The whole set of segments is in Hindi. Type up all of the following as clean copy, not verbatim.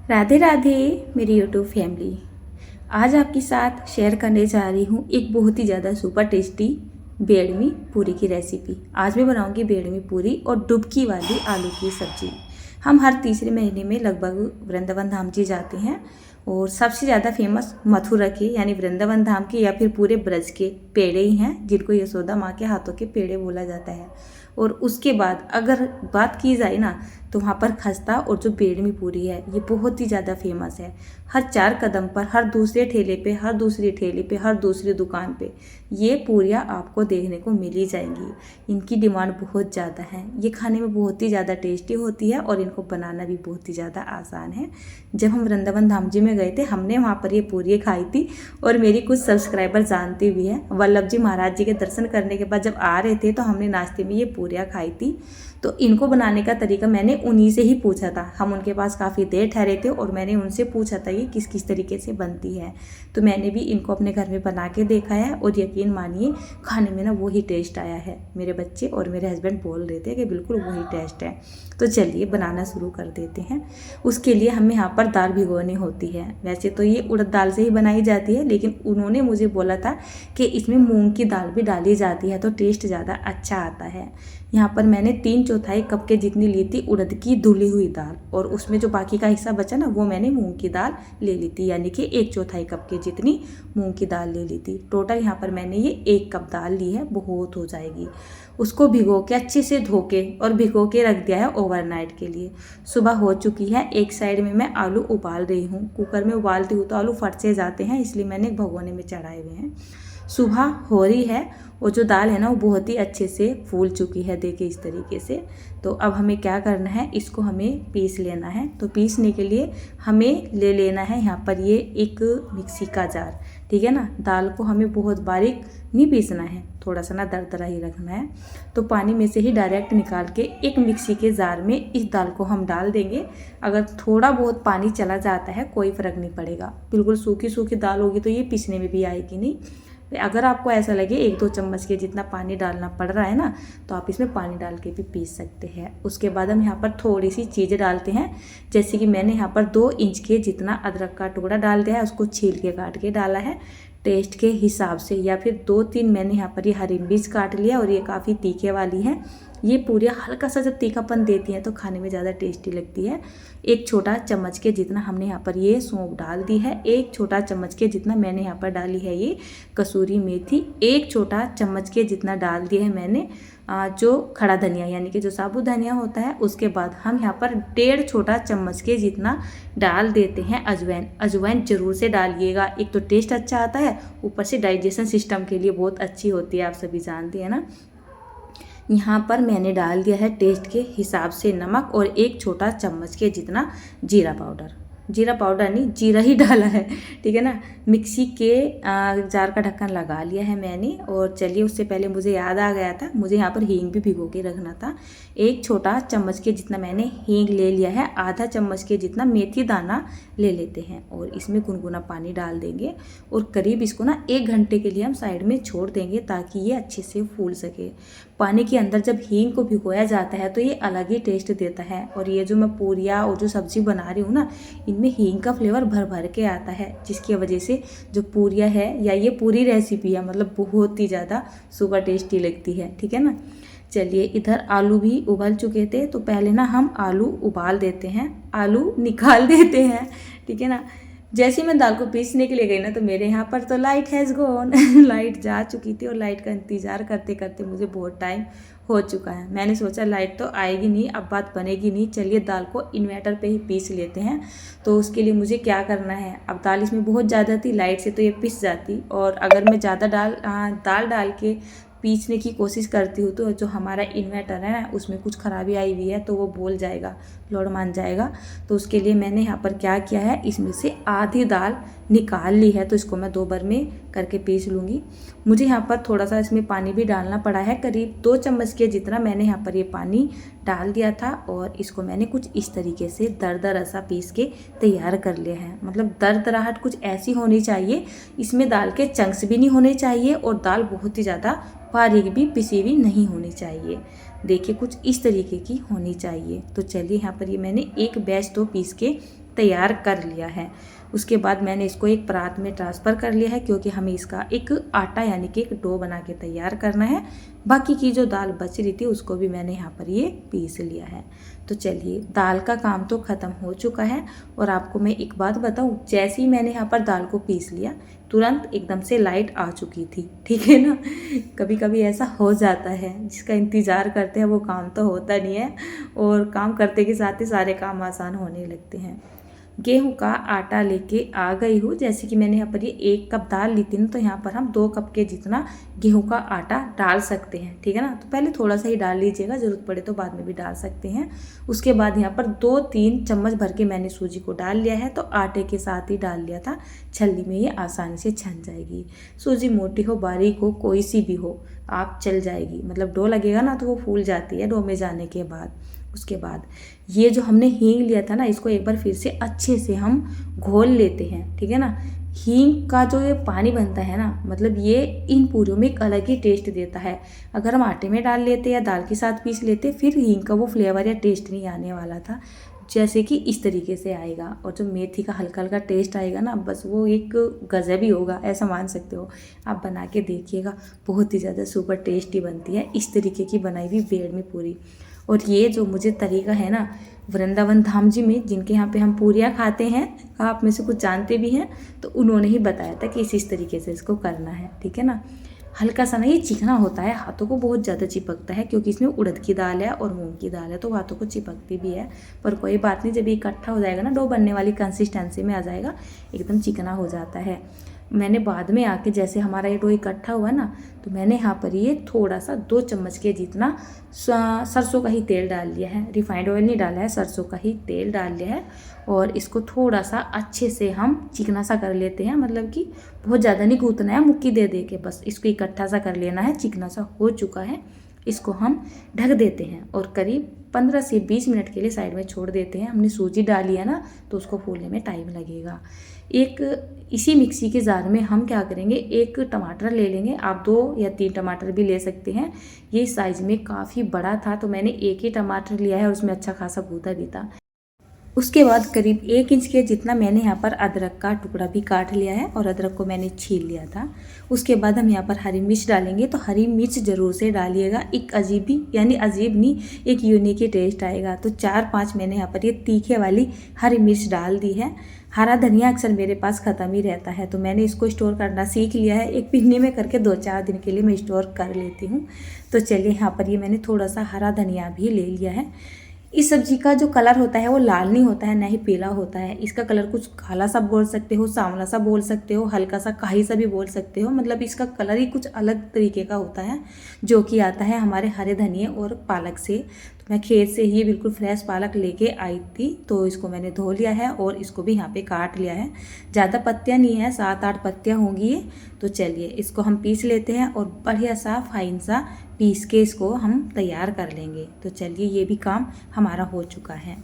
राधे राधे मेरी यूट्यूब फैमिली। आज आपके साथ शेयर करने जा रही हूँ एक बहुत ही ज़्यादा सुपर टेस्टी बेडमी पूरी की रेसिपी। आज मैं बनाऊँगी बेडमी पूरी और डुबकी वाली आलू की सब्जी। हम हर तीसरे महीने में लगभग वृंदावन धाम जी जाते हैं और सबसे ज़्यादा फेमस मथुरा के यानी वृंदावन धाम के या फिर पूरे ब्रज के पेड़े ही हैं जिनको यशोदा माँ के हाथों के पेड़े बोला जाता है। और उसके बाद अगर बात की जाए ना तो वहाँ पर खस्ता और जो बेडमी पूरी है ये बहुत ही ज़्यादा फेमस है। हर 4 कदम पर, हर दूसरे ठेले पे, हर दूसरी ठेले पे, हर दूसरी दुकान पे ये पूरियाँ आपको देखने को मिल ही जाएंगी। इनकी डिमांड बहुत ज़्यादा है। ये खाने में बहुत ही ज़्यादा टेस्टी होती है और इनको बनाना भी बहुत ही ज़्यादा आसान है। जब हम वृंदावन धाम जी में गए थे हमने वहाँ पर ये पूरियाँ खाई थी और मेरी कुछ सब्सक्राइबर जानते भी हैं। वल्लभ जी महाराज जी के दर्शन करने के बाद जब आ रहे थे तो हमने नाश्ते में ये पूरियाँ खाई थी। तो इनको बनाने का तरीका मैंने उन्हीं से ही पूछा था। हम उनके पास काफ़ी देर ठहरे थे और मैंने उनसे पूछा था ये किस किस तरीके से बनती है। तो मैंने भी इनको अपने घर में बना के देखा है और यकीन मानिए खाने में ना वही टेस्ट आया है। मेरे बच्चे और मेरे हस्बैंड बोल रहे थे कि बिल्कुल वही टेस्ट है। तो चलिए बनाना शुरू कर देते हैं। उसके लिए हमें यहाँ पर दाल भिगोनी होती है। वैसे तो ये उड़द दाल से ही बनाई जाती है लेकिन उन्होंने मुझे बोला था कि इसमें मूंग की दाल भी डाली जाती है तो टेस्ट ज़्यादा अच्छा आता है। यहाँ पर मैंने 3/4 कप के जितनी ली थी उड़द की धुली हुई दाल और उसमें जो बाकी का हिस्सा बचा ना वो मैंने मूंग की दाल ले ली थी, यानी कि 1/4 कप के जितनी मूंग की दाल ले ली थी। टोटल यहाँ पर मैंने ये 1 कप दाल ली है, बहुत हो जाएगी। उसको भिगो के अच्छे से धो के और भिगो के रख दिया है ओवरनाइट के लिए। सुबह हो चुकी है। एक साइड में मैं आलू उबाल रही हूँ। कुकर में उबालती हूँ तो आलू फट से जाते हैं, इसलिए मैंने एक भगोने में चढ़ाए हुए हैं। सुबह हो रही है और जो दाल है ना वो बहुत ही अच्छे से फूल चुकी है, देखिए इस तरीके से। तो अब हमें क्या करना है, इसको हमें पीस लेना है। तो पीसने के लिए हमें ले लेना है यहाँ पर ये एक मिक्सी का जार, ठीक है ना। दाल को हमें बहुत बारीक नहीं पीसना है, थोड़ा सा ना दरदरा ही रखना है। तो पानी में से ही डायरेक्ट निकाल के एक मिक्सी के जार में इस दाल को हम डाल देंगे। अगर थोड़ा बहुत पानी चला जाता है कोई फ़र्क नहीं पड़ेगा। बिल्कुल सूखी सूखी दाल होगी तो ये पीसने में भी आएगी नहीं। अगर आपको ऐसा लगे 1-2 चम्मच के जितना पानी डालना पड़ रहा है ना तो आप इसमें पानी डाल के भी पीस सकते हैं। उसके बाद हम यहाँ पर थोड़ी सी चीज़ें डालते हैं, जैसे कि मैंने यहाँ पर 2 इंच के जितना अदरक का टुकड़ा डाल दिया है, उसको छील के काट के डाला है टेस्ट के हिसाब से। या फिर 2-3 मैंने यहाँ पर ये हरी मिर्च काट लिया और ये काफ़ी तीखे वाली है। ये पूरी हल्का सा जब तीखापन देती है तो खाने में ज़्यादा टेस्टी लगती है। 1 छोटा चम्मच के जितना हमने यहाँ पर ये सौंफ डाल दी है। 1 छोटा चम्मच के जितना मैंने यहाँ पर डाली है ये कसूरी मेथी। 1 छोटा चम्मच के जितना डाल दिया है मैंने जो खड़ा धनिया यानी कि जो साबुत धनिया होता है। उसके बाद हम यहाँ पर 1.5 छोटा चम्मच के जितना डाल देते हैं अजवाइन। अजवाइन ज़रूर से डालिएगा, एक तो टेस्ट अच्छा आता है, ऊपर से डाइजेशन सिस्टम के लिए बहुत अच्छी होती है, आप सभी जानते हैं ना। यहाँ पर मैंने डाल दिया है टेस्ट के हिसाब से नमक और 1 छोटा चम्मच के जितना जीरा पाउडर। जीरा पाउडर नहीं, जीरा ही डाला है, ठीक है ना। मिक्सी के जार का ढक्कन लगा लिया है मैंने। और चलिए उससे पहले मुझे याद आ गया था, मुझे यहाँ पर हींग भी भिगो के रखना था। 1 छोटा चम्मच के जितना मैंने हींग ले लिया है। आधा चम्मच के जितना मेथी दाना ले लेते हैं और इसमें गुनगुना पानी डाल देंगे और करीब इसको ना 1 घंटे के लिए हम साइड में छोड़ देंगे ताकि ये अच्छे से फूल सके। पानी के अंदर जब हींग को भिगोया जाता है तो ये अलग ही टेस्ट देता है। और ये जो मैं पूरियाँ और जो सब्ज़ी बना रही हूँ ना इनमें हींग का फ्लेवर भर भर के आता है, जिसकी वजह से जो पूरियाँ है या ये पूरी रेसिपी है मतलब बहुत ही ज़्यादा सुपर टेस्टी लगती है, ठीक है ना। चलिए इधर आलू भी उबल चुके थे तो पहले ना हम आलू उबाल देते हैं, आलू निकाल देते हैं, ठीक है ना। जैसे मैं दाल को पीसने के लिए गई ना तो मेरे यहाँ पर तो लाइट हैज़ गॉन लाइट जा चुकी थी और लाइट का इंतज़ार करते करते मुझे बहुत टाइम हो चुका है। मैंने सोचा लाइट तो आएगी नहीं, अब बात बनेगी नहीं, चलिए दाल को इन्वर्टर पे ही पीस लेते हैं। तो उसके लिए मुझे क्या करना है, अब दाल इसमें बहुत ज़्यादा थी, लाइट से तो ये पिस जाती और अगर मैं ज़्यादा दाल डाल के पीसने की कोशिश करती हूँ तो जो हमारा इन्वर्टर है ना उसमें कुछ खराबी आई हुई है तो वो बोल जाएगा, लोड मान जाएगा। तो उसके लिए मैंने यहाँ पर क्या किया है, इसमें से आधी दाल निकाल ली है तो इसको मैं 2 बार में करके पीस लूँगी। मुझे यहाँ पर थोड़ा सा इसमें पानी भी डालना पड़ा है, करीब 2 चम्मच के जितना मैंने यहाँ पर ये पानी डाल दिया था और इसको मैंने कुछ इस तरीके से दरदरा सा पीस के तैयार कर लिया है। मतलब दरदराहट कुछ ऐसी होनी चाहिए, इसमें दाल के चंक्स भी नहीं होने चाहिए और दाल बहुत ही ज़्यादा बारीक भी पिसी हुई नहीं होनी चाहिए। देखिए कुछ इस तरीके की होनी चाहिए। तो चलिए यहाँ पर ये मैंने एक बैच तो पीस के तैयार कर लिया है। उसके बाद मैंने इसको एक परात में ट्रांसफ़र कर लिया है, क्योंकि हमें इसका एक आटा यानी कि एक डो बना के तैयार करना है। बाकी की जो दाल बच रही थी उसको भी मैंने यहाँ पर ये पीस लिया है। तो चलिए, दाल का काम तो ख़त्म हो चुका है। और आपको मैं एक बात बताऊँ, जैसे ही मैंने यहाँ पर दाल को पीस लिया तुरंत एकदम से लाइट आ चुकी थी। ठीक है ना, कभी कभी ऐसा हो जाता है, जिसका इंतज़ार करते हैं वो काम तो होता नहीं है, और काम करते के साथ ही सारे काम आसान होने लगते हैं। गेहूं का आटा लेके आ गई हूँ। जैसे कि मैंने यहाँ पर ये 1 कप दाल ली थी ना, तो यहाँ पर हम 2 कप के जितना गेहूं का आटा डाल सकते हैं। ठीक है ना, तो पहले थोड़ा सा ही डाल लीजिएगा, ज़रूरत पड़े तो बाद में भी डाल सकते हैं। उसके बाद यहाँ पर 2-3 चम्मच भर के मैंने सूजी को डाल लिया है। तो आटे के साथ ही डाल लिया था, छलनी में ये आसानी से छन जाएगी। सूजी मोटी हो बारीक हो कोई सी भी हो, आप चल जाएगी। मतलब डो लगेगा ना तो वो फूल जाती है डो में जाने के बाद। उसके बाद ये जो हमने हींग लिया था ना, इसको एक बार फिर से अच्छे से हम घोल लेते हैं। ठीक है ना, हींग का जो ये पानी बनता है ना, मतलब ये इन पूरियों में एक अलग ही टेस्ट देता है। अगर हम आटे में डाल लेते या दाल के साथ पीस लेते, फिर हींग का वो फ्लेवर या टेस्ट नहीं आने वाला था, जैसे कि इस तरीके से आएगा। और जो मेथी का हल्का हल्का टेस्ट आएगा ना, बस वो एक गजब ही होगा, ऐसा मान सकते हो। आप बना के देखिएगा, बहुत ही ज़्यादा सुपर टेस्टी बनती है इस तरीके की बनाई हुई बेडमी पूरी। और ये जो मुझे तरीका है ना, वृंदावन धाम जी में जिनके यहाँ पे हम पूरियाँ खाते हैं, आप में से कुछ जानते भी हैं, तो उन्होंने ही बताया था कि इस तरीके से इसको करना है। ठीक है ना, हल्का सा ना ये चिकना होता है, हाथों को बहुत ज़्यादा चिपकता है, क्योंकि इसमें उड़द की दाल है और मूंग की दाल है, तो हाथों को चिपकती भी है। पर कोई बात नहीं, जब ये इकट्ठा हो जाएगा ना, डो बनने वाली कंसिस्टेंसी में आ जाएगा, एकदम चिकना हो जाता है। मैंने बाद में आके जैसे हमारा ये डो इकट्ठा हुआ ना, तो मैंने यहाँ पर ये थोड़ा सा 2 चम्मच के जितना सरसों का ही तेल डाल लिया है। रिफाइंड ऑयल नहीं डाला है, सरसों का ही तेल डाल लिया है। और इसको थोड़ा सा अच्छे से हम चिकना सा कर लेते हैं, मतलब कि बहुत ज़्यादा नहीं गूंथना है मुक्की दे दे के, बस इसको इकट्ठा सा कर लेना है। चिकना सा हो चुका है, इसको हम ढक देते हैं और करीब 15 से 20 मिनट के लिए साइड में छोड़ देते हैं। हमने सूजी डाली है ना, तो उसको फूलने में टाइम लगेगा। एक इसी मिक्सी के जार में हम क्या करेंगे, 1 टमाटर ले लेंगे। आप 2 या 3 टमाटर भी ले सकते हैं। ये साइज़ में काफ़ी बड़ा था, तो मैंने 1 ही टमाटर लिया है और उसमें अच्छा खासा गूदा भी था। उसके बाद करीब 1 इंच के जितना मैंने यहाँ पर अदरक का टुकड़ा भी काट लिया है, और अदरक को मैंने छील लिया था। उसके बाद हम यहाँ पर हरी मिर्च डालेंगे, तो हरी मिर्च ज़रूर से डालिएगा। एक अजीब ही, यानी अजीब नहीं, एक यूनिक ही टेस्ट आएगा। तो 4-5 मैंने यहाँ पर ये तीखे वाली हरी मिर्च डाल दी है। हरा धनिया अक्सर मेरे पास ख़त्म ही रहता है, तो मैंने इसको स्टोर करना सीख लिया है। एक पिन्नी में करके 2-4 दिन के लिए मैं स्टोर कर लेती हूँ। तो चलिए, यहाँ पर ये मैंने थोड़ा सा हरा धनिया भी ले लिया है। इस सब्जी का जो कलर होता है वो लाल नहीं होता है, ना ही पीला होता है। इसका कलर कुछ काला सा बोल सकते हो, सांवला सा बोल सकते हो, हल्का सा काही सा भी बोल सकते हो। मतलब इसका कलर ही कुछ अलग तरीके का होता है, जो कि आता है हमारे हरे धनिए और पालक से। तो मैं खेत से ही बिल्कुल फ्रेश पालक लेके आई थी, तो इसको मैंने धो लिया है और इसको भी यहाँ पे काट लिया है। ज़्यादा पत्तियाँ नहीं है, 7-8 पत्तियाँ होंगी ये। तो चलिए, इसको हम पीस लेते हैं और बढ़िया सा फाइन सा पीस के इसको हम तैयार कर लेंगे। तो चलिए, ये भी काम हमारा हो चुका है।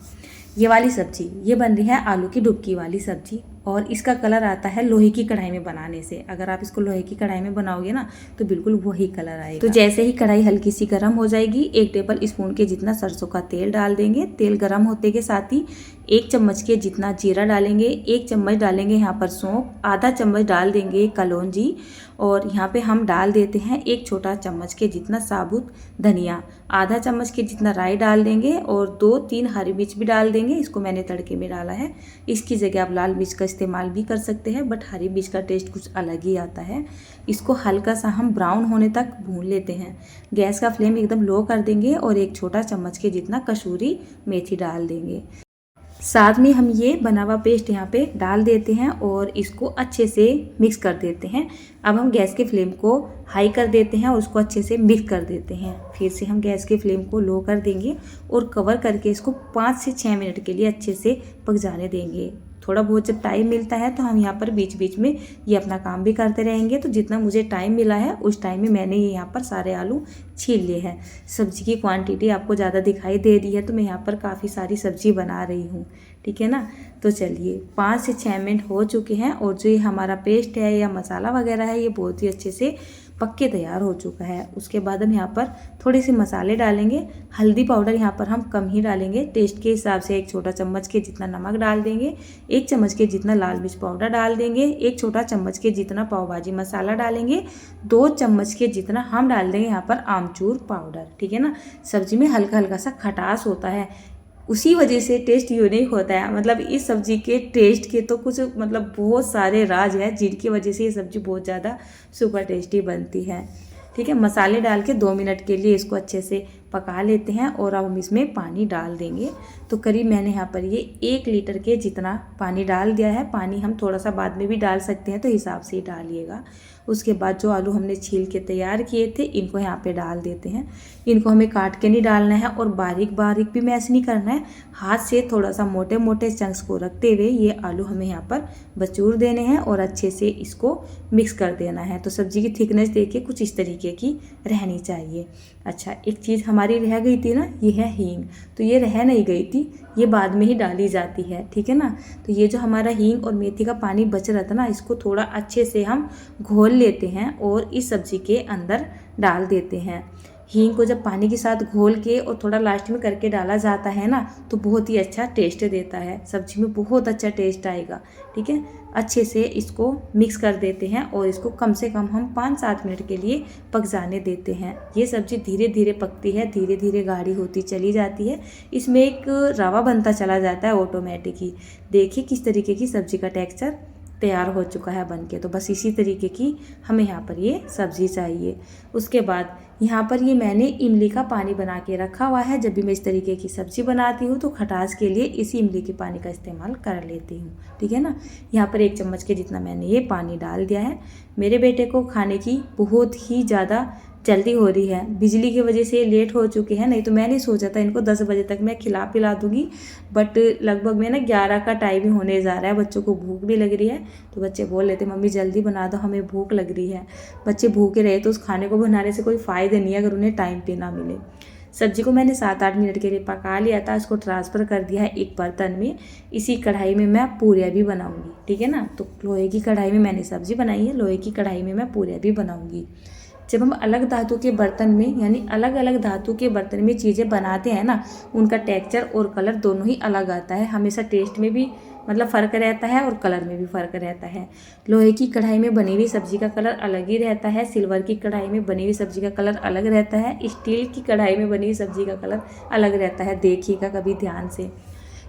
ये वाली सब्जी ये बन रही है आलू की डुबकी वाली सब्जी, और इसका कलर आता है लोहे की कढ़ाई में बनाने से। अगर आप इसको लोहे की कढ़ाई में बनाओगे ना, तो बिल्कुल वही कलर आएगा। तो जैसे ही कढ़ाई हल्की सी गर्म हो जाएगी, 1 टेबल स्पून के जितना सरसों का तेल डाल देंगे। तेल गर्म होते के साथ ही 1 चम्मच के जितना जीरा डालेंगे, 1 चम्मच डालेंगे यहाँ पर सौंफ, आधा चम्मच डाल देंगे कलौंजी, और यहाँ पे हम डाल देते हैं 1 छोटा चम्मच के जितना साबुत धनिया, आधा चम्मच के जितना राई डाल देंगे, और 2-3 हरी मिर्च भी डाल देंगे। इसको मैंने तड़के में डाला है। इसकी जगह आप लाल मिर्च का इस्तेमाल भी कर सकते हैं, बट हरी मिर्च का टेस्ट कुछ अलग ही आता है। इसको हल्का सा हम ब्राउन होने तक भून लेते हैं। गैस का फ्लेम एकदम लो कर देंगे और 1 छोटा चम्मच के जितना कसूरी मेथी डाल देंगे। साथ में हम ये बना हुआ पेस्ट यहाँ पे डाल देते हैं और इसको अच्छे से मिक्स कर देते हैं। अब हम गैस के फ्लेम को हाई कर देते हैं और उसको अच्छे से मिक्स कर देते हैं। फिर से हम गैस के फ्लेम को लो कर देंगे और कवर करके इसको 5 से 6 मिनट के लिए अच्छे से पक जाने देंगे। थोड़ा बहुत जब टाइम मिलता है तो हम यहाँ पर बीच बीच में ये अपना काम भी करते रहेंगे। तो जितना मुझे टाइम मिला है उस टाइम में मैंने ये यहाँ पर सारे आलू छील लिए हैं। सब्जी की क्वांटिटी आपको ज़्यादा दिखाई दे रही है, तो मैं यहाँ पर काफ़ी सारी सब्जी बना रही हूँ। ठीक है ना। तो चलिए 5 से 6 मिनट हो चुके हैं और जो ये हमारा पेस्ट है या मसाला वगैरह है, ये बहुत ही अच्छे से पक के तैयार हो चुका है। उसके बाद हम यहाँ पर थोड़े से मसाले डालेंगे। हल्दी पाउडर यहाँ पर हम कम ही डालेंगे, टेस्ट के हिसाब से 1 छोटा चम्मच के जितना नमक डाल देंगे, 1 चम्मच के जितना लाल मिर्च पाउडर डाल देंगे, 1 छोटा चम्मच के जितना पाव भाजी मसाला डालेंगे, 2 चम्मच के जितना हम डाल देंगे यहाँ पर आमचूर पाउडर। ठीक है ना, सब्जी में हल्का हल्का सा खटास होता है, उसी वजह से टेस्ट यूनिक होता है। मतलब इस सब्ज़ी के टेस्ट के तो कुछ मतलब बहुत सारे राज हैं जिनकी वजह से ये सब्ज़ी बहुत ज़्यादा सुपर टेस्टी बनती है। ठीक है, मसाले डाल के 2 मिनट के लिए इसको अच्छे से पका लेते हैं और अब हम इसमें पानी डाल देंगे। तो करीब मैंने यहाँ पर ये 1 लीटर के जितना पानी डाल दिया है। पानी हम थोड़ा सा बाद में भी डाल सकते हैं, तो हिसाब से ही डालिएगा। उसके बाद जो आलू हमने छील के तैयार किए थे इनको यहाँ पे डाल देते हैं। इनको हमें काट के नहीं डालना है और बारीक बारीक भी मैश नहीं करना है, हाथ से थोड़ा सा मोटे मोटे चंक्स को रखते हुए ये आलू हमें यहाँ पर बचूर देने हैं और अच्छे से इसको मिक्स कर देना है। तो सब्ज़ी की थिकनेस देखिए कुछ इस तरीके की रहनी चाहिए। अच्छा, एक चीज़ हमारी रह गई थी ना, ये है हींग। तो ये रह नहीं गई थी, ये बाद में ही डाली जाती है। ठीक है ना, तो ये जो हमारा हींग और मेथी का पानी बच रहा था ना, इसको थोड़ा अच्छे से हम घोल लेते हैं और इस सब्ज़ी के अंदर डाल देते हैं। हींग को जब पानी के साथ घोल के और थोड़ा लास्ट में करके डाला जाता है ना, तो बहुत ही अच्छा टेस्ट देता है, सब्जी में बहुत अच्छा टेस्ट आएगा। ठीक है, अच्छे से इसको मिक्स कर देते हैं और इसको कम से कम हम 5-7 मिनट के लिए पक जाने देते हैं। ये सब्ज़ी धीरे धीरे पकती है, धीरे धीरे गाढ़ी होती चली जाती है, इसमें एक रवा बनता चला जाता है ऑटोमेटिक ही। देखिए किस तरीके की सब्ज़ी का टेक्सचर तैयार हो चुका है बनके। तो बस इसी तरीके की हमें यहाँ पर ये सब्ज़ी चाहिए। उसके बाद यहाँ पर ये मैंने इमली का पानी बना के रखा हुआ है। जब भी मैं इस तरीके की सब्ज़ी बनाती हूँ तो खटास के लिए इसी इमली के पानी का इस्तेमाल कर लेती हूँ। ठीक है ना, यहाँ पर 1 चम्मच के जितना मैंने ये पानी डाल दिया है। मेरे बेटे को खाने की बहुत ही ज़्यादा जल्दी हो रही है, बिजली की वजह से लेट हो चुके हैं, नहीं तो मैंने सोचा था इनको 10 बजे तक मैं खिला पिला दूंगी, बट लगभग में ना 11 का टाइम ही होने जा रहा है। बच्चों को भूख भी लग रही है, तो बच्चे बोल लेते मम्मी जल्दी बना दो, हमें भूख लग रही है। बच्चे भूखे रहे तो उस खाने को बनाने से कोई फ़ायदा नहीं है अगर उन्हें टाइम पे ना मिले। सब्जी को मैंने 7-8 मिनट के लिए पका लिया था, इसको ट्रांसफ़र कर दिया है एक बर्तन में। इसी कढ़ाई में मैं पूरियाँ भी बनाऊँगी। ठीक है ना, तो लोहे की कढ़ाई में मैंने सब्ज़ी बनाई है, लोहे की कढ़ाई में मैं पूरियाँ भी बनाऊँगी। जब हम अलग धातु के बर्तन में यानी अलग अलग धातु के बर्तन में चीज़ें बनाते हैं ना, उनका टेक्सचर और कलर दोनों ही अलग आता है। हमेशा टेस्ट में भी मतलब फ़र्क रहता है और कलर में भी फ़र्क रहता है। लोहे की कढ़ाई में बनी हुई सब्ज़ी का कलर अलग ही रहता है, सिल्वर की कढ़ाई में बनी हुई सब्ज़ी का कलर अलग रहता है, स्टील की कढ़ाई में बनी हुई सब्ज़ी का कलर अलग रहता है। देखिएगा कभी ध्यान से।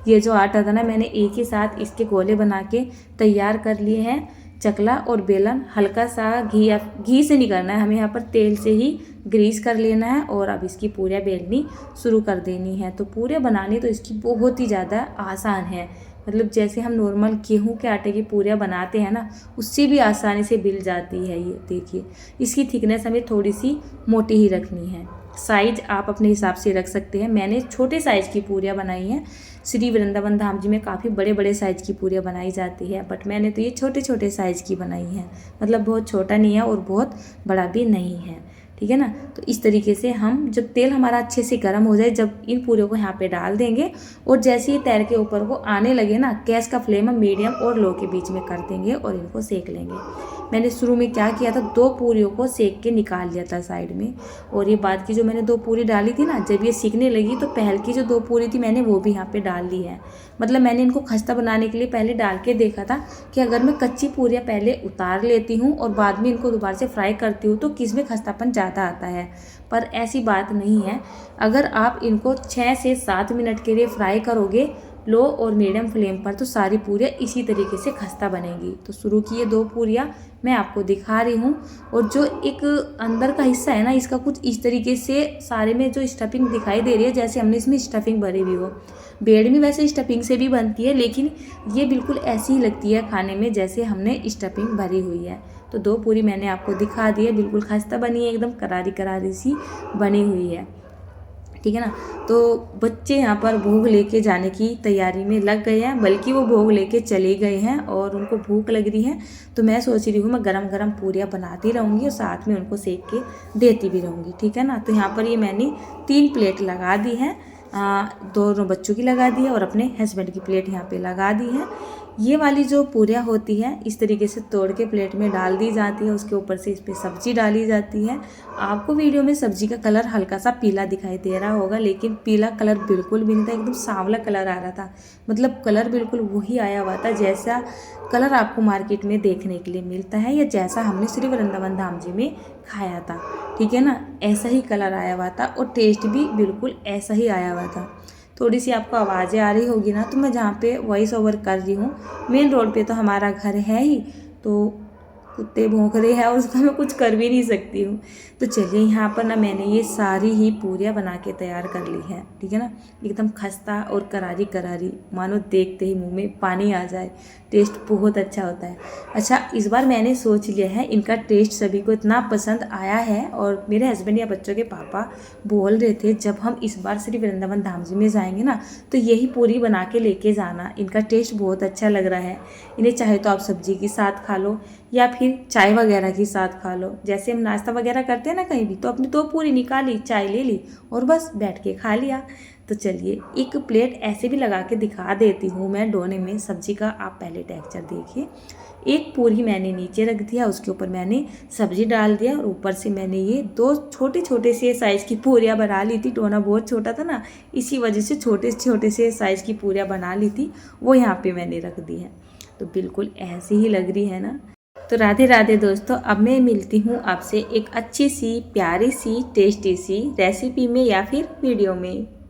ये जो आटा था ना, मैंने एक ही साथ इसके गोले बना के तैयार कर लिए हैं। चकला और बेलन हल्का सा घी से नहीं करना है, हमें यहाँ पर तेल से ही ग्रीस कर लेना है और अब इसकी पूरियाँ बेलनी शुरू कर देनी है। तो पूरियाँ बनानी तो इसकी बहुत ही ज़्यादा आसान है, मतलब जैसे हम नॉर्मल गेहूं के आटे की पूरियाँ बनाते हैं ना, उससे भी आसानी से बिल जाती है। ये देखिए, इसकी थिकनेस हमें थोड़ी सी मोटी ही रखनी है। साइज आप अपने हिसाब से रख सकते हैं। मैंने छोटे साइज़ की पूरियाँ बनाई हैं। श्री वृंदावन धाम जी में काफ़ी बड़े बड़े साइज़ की पूरियाँ बनाई जाती है, बट मैंने तो ये छोटे छोटे साइज़ की बनाई हैं। मतलब बहुत छोटा नहीं है और बहुत बड़ा भी नहीं है। ठीक है ना, तो इस तरीके से हम जब तेल हमारा अच्छे से गर्म हो जाए, जब इन पूरियों को यहाँ पे डाल देंगे और जैसे ही तैर के ऊपर को आने लगे ना, गैस का फ्लेम हम मीडियम और लो के बीच में कर देंगे और इनको सेक लेंगे। मैंने शुरू में क्या किया था, 2 पूरियों को सेक के निकाल लिया था साइड में, और ये बाद की जो मैंने 2 पूरी डाली थी ना, जब ये सीखने लगी तो पहल की जो 2 पूरी थी मैंने वो भी यहाँ पे डाल ली है। मतलब मैंने इनको खस्ता बनाने के लिए पहले डाल के देखा था कि अगर मैं कच्ची पूरियाँ पहले उतार लेती हूँ और बाद में इनको दोबारा से फ्राई करती हूँ तो किस में खस्तापन ज़्यादा आता है, पर ऐसी बात नहीं है। अगर आप इनको 6 से 7 मिनट के लिए फ्राई करोगे लो और मीडियम फ्लेम पर, तो सारी पूरियाँ इसी तरीके से खस्ता बनेगी। तो शुरू की ये 2 पूरियाँ मैं आपको दिखा रही हूँ, और जो एक अंदर का हिस्सा है ना, इसका कुछ इस तरीके से सारे में जो स्टफिंग दिखाई दे रही है जैसे हमने इसमें स्टफिंग भरी हुई हो। बेड में वैसे स्टफिंग से भी बनती है, लेकिन ये बिल्कुल ऐसी ही लगती है खाने में जैसे हमने स्टफिंग भरी हुई है। तो 2 पूरी मैंने आपको दिखा दी है, बिल्कुल खस्ता बनी है, एकदम करारी करारी सी बनी हुई है। ठीक है ना, तो बच्चे यहाँ पर भोग लेके जाने की तैयारी में लग गए हैं, बल्कि वो भोग लेके चले गए हैं और उनको भूख लग रही है। तो मैं सोच रही हूँ मैं गरम गरम पूरियाँ बनाती रहूँगी और साथ में उनको सेक के देती भी रहूँगी। ठीक है ना, तो यहाँ पर ये मैंने 3 प्लेट लगा दी है, दोनों बच्चों की लगा दी है और अपने हस्बैंड की प्लेट यहाँ पे लगा दी है। ये वाली जो पूरियाँ होती है इस तरीके से तोड़ के प्लेट में डाल दी जाती है, उसके ऊपर से इस पर सब्जी डाली जाती है। आपको वीडियो में सब्जी का कलर हल्का सा पीला दिखाई दे रहा होगा, लेकिन पीला कलर बिल्कुल भी नहीं था, एकदम सांवला कलर आ रहा था। मतलब कलर बिल्कुल वही आया हुआ था जैसा कलर आपको मार्केट में देखने के लिए मिलता है या जैसा हमने श्री वृंदावन धाम जी में खाया था, ठीक है ना। ऐसा ही कलर आया हुआ था और टेस्ट भी बिल्कुल ऐसा ही आया हुआ था। थोड़ी सी आपको आवाज़ें आ रही होगी ना, तो मैं जहाँ पे वॉइस ओवर कर रही हूँ मेन रोड पे तो हमारा घर है ही, तो कुत्ते भौंक रहे हैं और उसका मैं कुछ कर भी नहीं सकती हूँ। तो चलिए यहाँ पर ना मैंने ये सारी ही पूरियाँ बना के तैयार कर ली है, ठीक है ना। एकदम खस्ता और करारी करारी, मानो देखते ही मुंह में पानी आ जाए। टेस्ट बहुत अच्छा होता है। अच्छा, इस बार मैंने सोच लिया है, इनका टेस्ट सभी को इतना पसंद आया है और मेरे हस्बैंड या बच्चों के पापा बोल रहे थे जब हम इस बार श्री वृंदावन धाम जी में जाएंगे ना तो यही पूरी बना के लेके जाना, इनका टेस्ट बहुत अच्छा लग रहा है। इन्हें चाहे तो आप सब्जी के साथ खा लो या फिर चाय वगैरह के साथ खा लो। जैसे हम नाश्ता वगैरह करते हैं ना कहीं भी, तो अपनी 2 पूरी निकाली, चाय ले ली और बस बैठ के खा लिया। तो चलिए एक प्लेट ऐसे भी लगा के दिखा देती हूँ मैं डोने में सब्जी का, आप पहले टेक्सचर देखिए। एक पूरी मैंने नीचे रख दिया, उसके ऊपर मैंने सब्जी डाल दिया और ऊपर से मैंने ये 2 छोटे छोटे से साइज़ की पूरियाँ बना ली थी। डोना बहुत छोटा था ना, इसी वजह से छोटे छोटे से साइज़ की पूरियाँ बना ली थी, वो यहाँ पे मैंने रख दी है। तो बिल्कुल ऐसी ही लग रही है ना। तो राधे राधे दोस्तों, अब मैं मिलती हूँ आपसे एक अच्छी सी प्यारी सी टेस्टी सी रेसिपी में या फिर वीडियो में।